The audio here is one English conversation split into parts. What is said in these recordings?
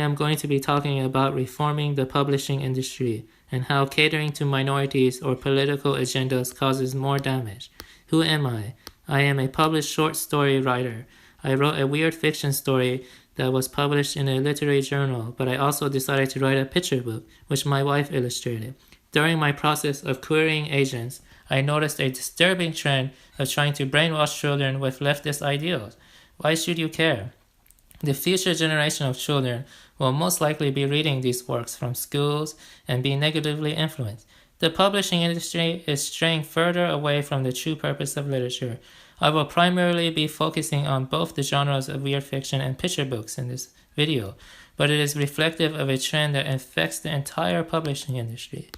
am going to be talking about reforming the publishing industry and how catering to minorities or political agendas causes more damage. Who am I? I am a published short story writer. I wrote a weird fiction story that was published in a literary journal, but I also decided to write a picture book, which my wife illustrated. During my process of querying agents, I noticed a disturbing trend of trying to brainwash children with leftist ideals. Why should you care? The future generation of children will most likely be reading these works from schools and be negatively influenced. The publishing industry is straying further away from the true purpose of literature. I will primarily be focusing on both the genres of weird fiction and picture books in this video, but it is reflective of a trend that affects the entire publishing industry.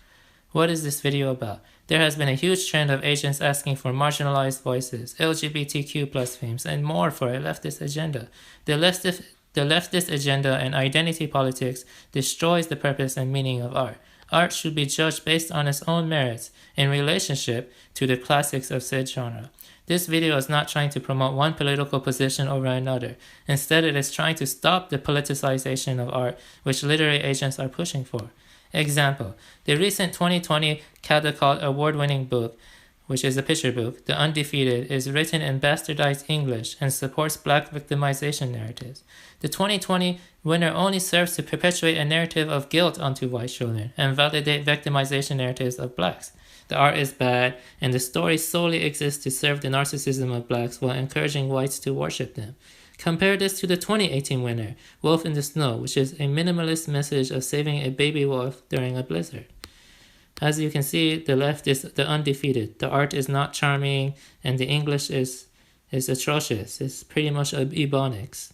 What is this video about? There has been a huge trend of agents asking for marginalized voices, LGBTQ+ themes, and more for a leftist agenda. The leftist agenda and identity politics destroys the purpose and meaning of art. Art should be judged based on its own merits in relationship to the classics of said genre. This video is not trying to promote one political position over another. Instead, it is trying to stop the politicization of art, which literary agents are pushing for. Example, the recent 2020 Caldecott award-winning book, which is a picture book, The Undefeated, is written in bastardized English and supports black victimization narratives. The 2020 winner only serves to perpetuate a narrative of guilt onto white children and validate victimization narratives of blacks. The art is bad, and the story solely exists to serve the narcissism of blacks while encouraging whites to worship them. Compare this to the 2018 winner, Wolf in the Snow, which is a minimalist message of saving a baby wolf during a blizzard. As you can see, the left is the undefeated. The art is not charming, and the English is atrocious. It's pretty much ebonics.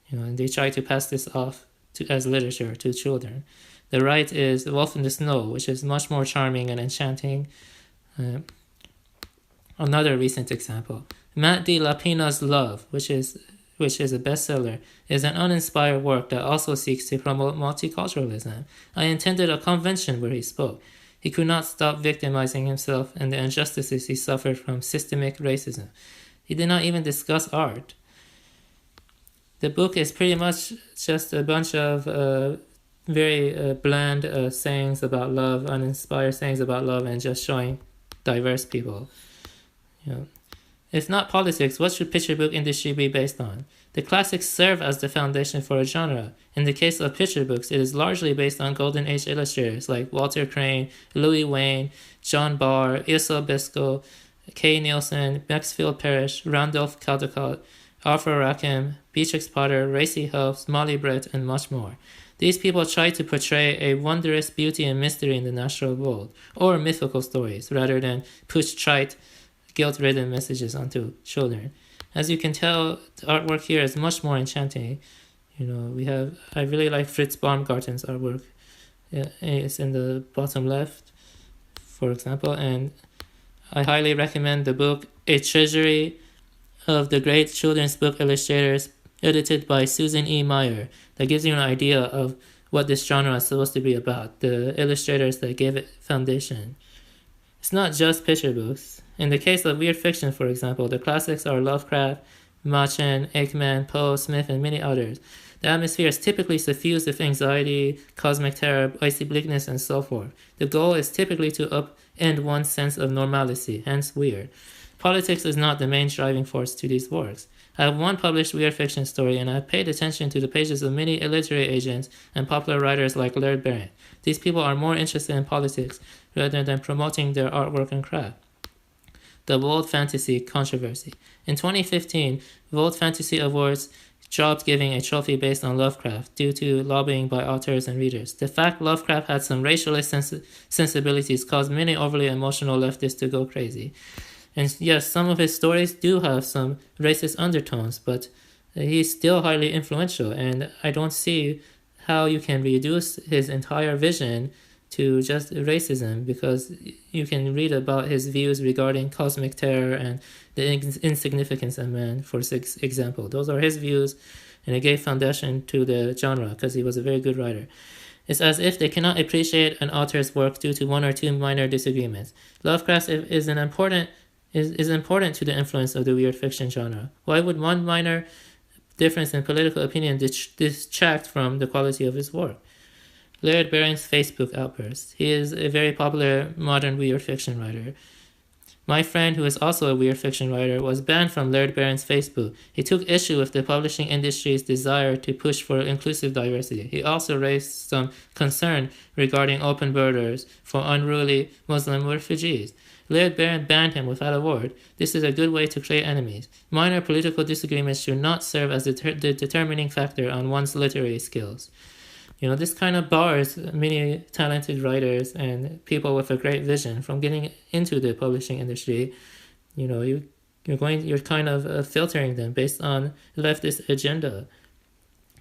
And they try to pass this off as literature to children. The right is Wolf in the Snow, which is much more charming and enchanting. Another recent example, Matt D. Lapina's Love, which is a bestseller, is an uninspired work that also seeks to promote multiculturalism. I attended a convention where he spoke. He could not stop victimizing himself and the injustices he suffered from systemic racism. He did not even discuss art. The book is pretty much just a bunch of very bland sayings about love, uninspired sayings about love, and just showing diverse people. If not politics, what should picture book industry be based on? The classics serve as the foundation for a genre. In the case of picture books, it is largely based on Golden Age illustrators like Walter Crane, Louis Wayne, John Barr, Ilsa Biscoe, Kay Nielsen, Maxfield Parrish, Randolph Caldecott, Arthur Rackham, Beatrix Potter, Racy Helps, Molly Brett, and much more. These people try to portray a wondrous beauty and mystery in the natural world, or mythical stories, rather than push trite, guilt-ridden messages onto children. As you can tell, the artwork here is much more enchanting. I really like Fritz Baumgarten's artwork. It's in the bottom left, for example, and I highly recommend the book A Treasury of the Great Children's Book Illustrators, edited by Susan E. Meyer. That gives you an idea of what this genre is supposed to be about, the illustrators that gave it foundation. It's not just picture books. In the case of weird fiction, for example, the classics are Lovecraft, Machen, Aikman, Poe, Smith, and many others. The atmosphere is typically suffused with anxiety, cosmic terror, icy bleakness, and so forth. The goal is typically to upend one's sense of normalcy, hence weird. Politics is not the main driving force to these works. I have one published weird fiction story, and I have paid attention to the pages of many literary agents and popular writers like Laird Barrett. These people are more interested in politics rather than promoting their artwork and craft. The World Fantasy Controversy. In 2015, World Fantasy Awards dropped giving a trophy based on Lovecraft due to lobbying by authors and readers. The fact Lovecraft had some racialist sensibilities caused many overly emotional leftists to go crazy. And yes, some of his stories do have some racist undertones, but he's still highly influential, and I don't see how you can reduce his entire vision to just racism, because you can read about his views regarding cosmic terror and the insignificance of man, for example. Those are his views, and it gave foundation to the genre because he was a very good writer. It's as if they cannot appreciate an author's work due to one or two minor disagreements. Lovecraft is important to the influence of the weird fiction genre. Why would one minor difference in political opinion detract from the quality of his work. Laird Barron's Facebook outburst. He is a very popular modern weird fiction writer. My friend, who is also a weird fiction writer, was banned from Laird Barron's Facebook. He took issue with the publishing industry's desire to push for inclusive diversity. He also raised some concern regarding open borders for unruly Muslim refugees. Laird Barron banned him without a word. This is a good way to create enemies. Minor political disagreements should not serve as the determining factor on one's literary skills. This kind of bars many talented writers and people with a great vision from getting into the publishing industry. You're kind of filtering them based on leftist agenda.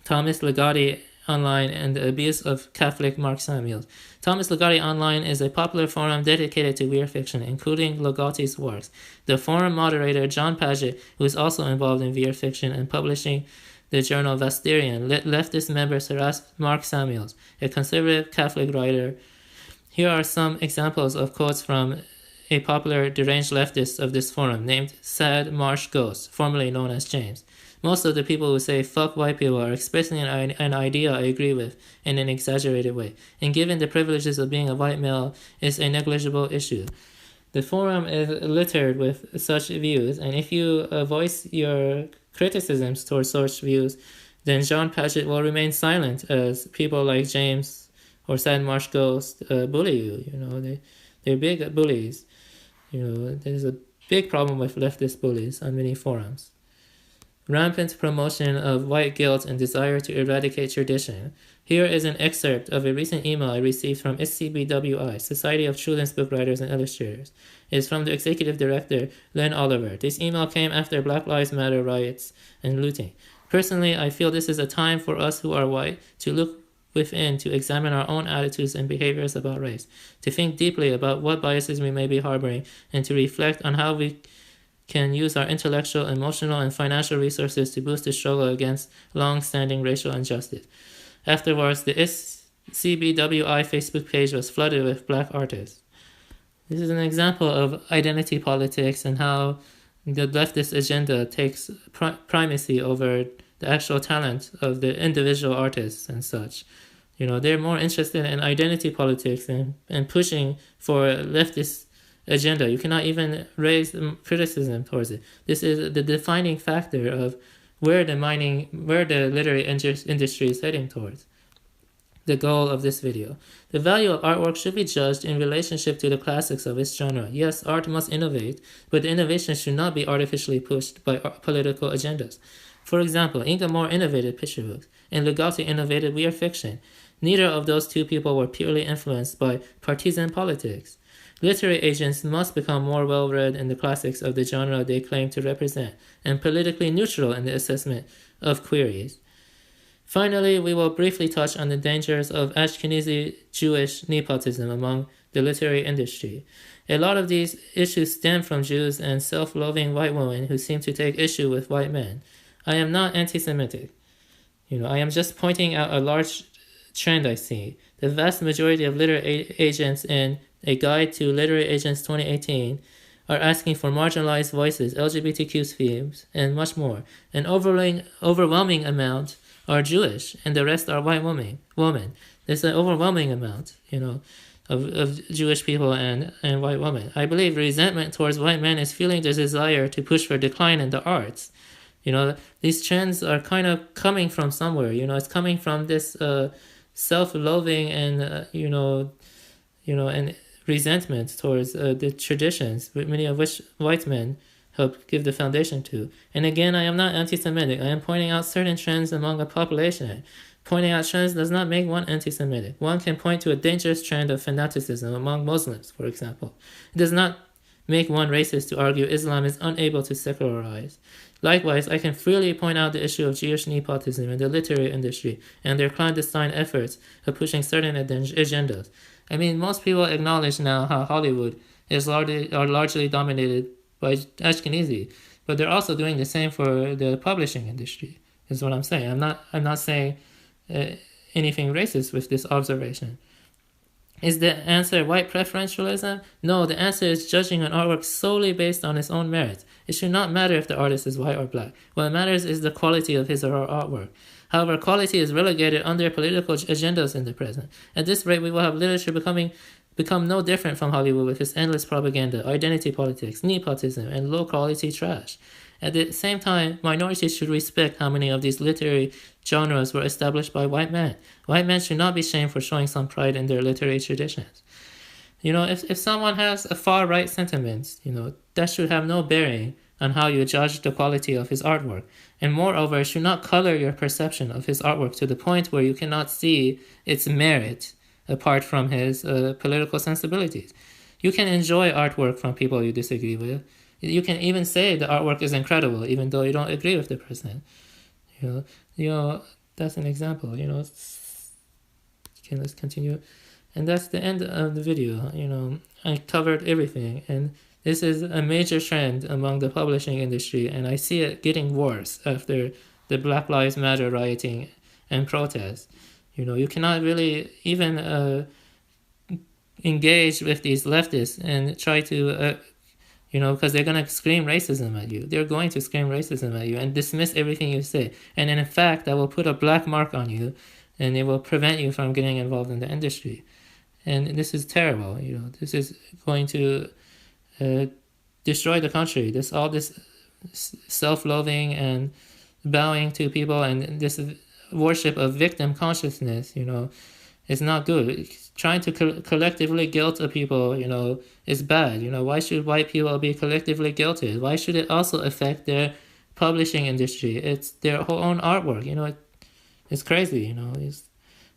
Thomas Ligotti Online and the Abuse of Catholic Mark Samuels. Thomas Ligotti Online is a popular forum dedicated to weird fiction, including Ligotti's works. The forum moderator, John Paget, who is also involved in weird fiction and publishing the journal Vasterian, leftist members harassed Mark Samuels, a conservative Catholic writer. Here are some examples of quotes from a popular deranged leftist of this forum named Sad Marsh Ghost, formerly known as James. Most of the people who say fuck white people are expressing an idea I agree with in an exaggerated way, and given the privileges of being a white male is a negligible issue. The forum is littered with such views, and if you voice your criticisms towards such views, then John Paget will remain silent as people like James or Sad Marsh Ghost bully you. They're big bullies. There's a big problem with leftist bullies on many forums. Rampant promotion of white guilt and desire to eradicate tradition. Here is an excerpt of a recent email I received from SCBWI, Society of Children's Book Writers and Illustrators. It is from the executive director, Len Oliver. This email came after Black Lives Matter riots and looting. Personally, I feel this is a time for us who are white to look within, to examine our own attitudes and behaviors about race, to think deeply about what biases we may be harboring, and to reflect on how we can use our intellectual, emotional, and financial resources to boost the struggle against long-standing racial injustice. Afterwards, the SCBWI Facebook page was flooded with black artists. This is an example of identity politics and how the leftist agenda takes primacy over the actual talent of the individual artists and such. They're more interested in identity politics and pushing for leftist agenda. You cannot even raise criticism towards it. This is the defining factor of where the literary industry is heading towards. The goal of this video. The value of artwork should be judged in relationship to the classics of its genre. Yes, art must innovate, but the innovation should not be artificially pushed by political agendas. For example, Inga Moore innovated picture books, and Ligotti innovated weird fiction. Neither of those two people were purely influenced by partisan politics. Literary agents must become more well-read in the classics of the genre they claim to represent, and politically neutral in the assessment of queries. Finally, we will briefly touch on the dangers of Ashkenazi Jewish nepotism among the literary industry. A lot of these issues stem from Jews and self-loathing white women who seem to take issue with white men. I am not anti-Semitic. I am just pointing out a large trend I see. The vast majority of literary agents in A Guide to Literary Agents 2018 are asking for marginalized voices, LGBTQ themes, and much more. An overwhelming amount are Jewish, and the rest are white women. There's an overwhelming amount, of Jewish people and white women. I believe resentment towards white men is feeling the desire to push for decline in the arts. These trends are kind of coming from somewhere. It's coming from this self-loathing and and resentment towards the traditions, many of which white men help give the foundation to. And again, I am not anti-Semitic. I am pointing out certain trends among a population. Pointing out trends does not make one anti-Semitic. One can point to a dangerous trend of fanaticism among Muslims, for example. It does not make one racist to argue Islam is unable to secularize. Likewise, I can freely point out the issue of Jewish nepotism in the literary industry and their clandestine efforts of pushing certain agendas. Most people acknowledge now how Hollywood is largely dominated by Ashkenazi, but they're also doing the same for the publishing industry, is what I'm saying. I'm not saying anything racist with this observation. Is the answer white preferentialism? No, the answer is judging an artwork solely based on its own merits. It should not matter if the artist is white or black. What matters is the quality of his or her artwork. However, quality is relegated under political agendas in the present. At this rate, we will have literature become no different from Hollywood with its endless propaganda, identity politics, nepotism, and low-quality trash. At the same time, minorities should respect how many of these literary genres were established by white men. White men should not be shamed for showing some pride in their literary traditions. If someone has a far-right sentiments, that should have no bearing on how you judge the quality of his artwork. And moreover, it should not color your perception of his artwork to the point where you cannot see its merit apart from his political sensibilities. You can enjoy artwork from people you disagree with. You can even say the artwork is incredible, even though you don't agree with the person. That's an example. Okay, let's continue. And that's the end of the video. I covered everything, and this is a major trend among the publishing industry, and I see it getting worse after the Black Lives Matter rioting and protests. You cannot really even engage with these leftists and try to because they're going to scream racism at you. They're going to scream racism at you and dismiss everything you say. And in fact, that will put a black mark on you, and it will prevent you from getting involved in the industry. And this is terrible. This is going to destroy the country. All this self-loathing and bowing to people and this worship of victim consciousness, is not good. Trying to collectively guilt people, is bad. Why should white people be collectively guilted? Why should it also affect their publishing industry? It's their whole own artwork. It's crazy.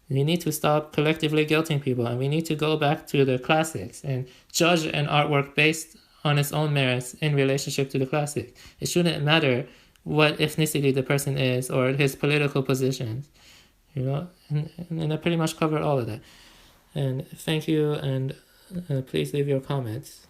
We need to stop collectively guilting people, and we need to go back to the classics and judge an artwork based on its own merits in relationship to the classic. It shouldn't matter what ethnicity the person is or his political positions. And I pretty much covered all of that. And thank you, and please leave your comments.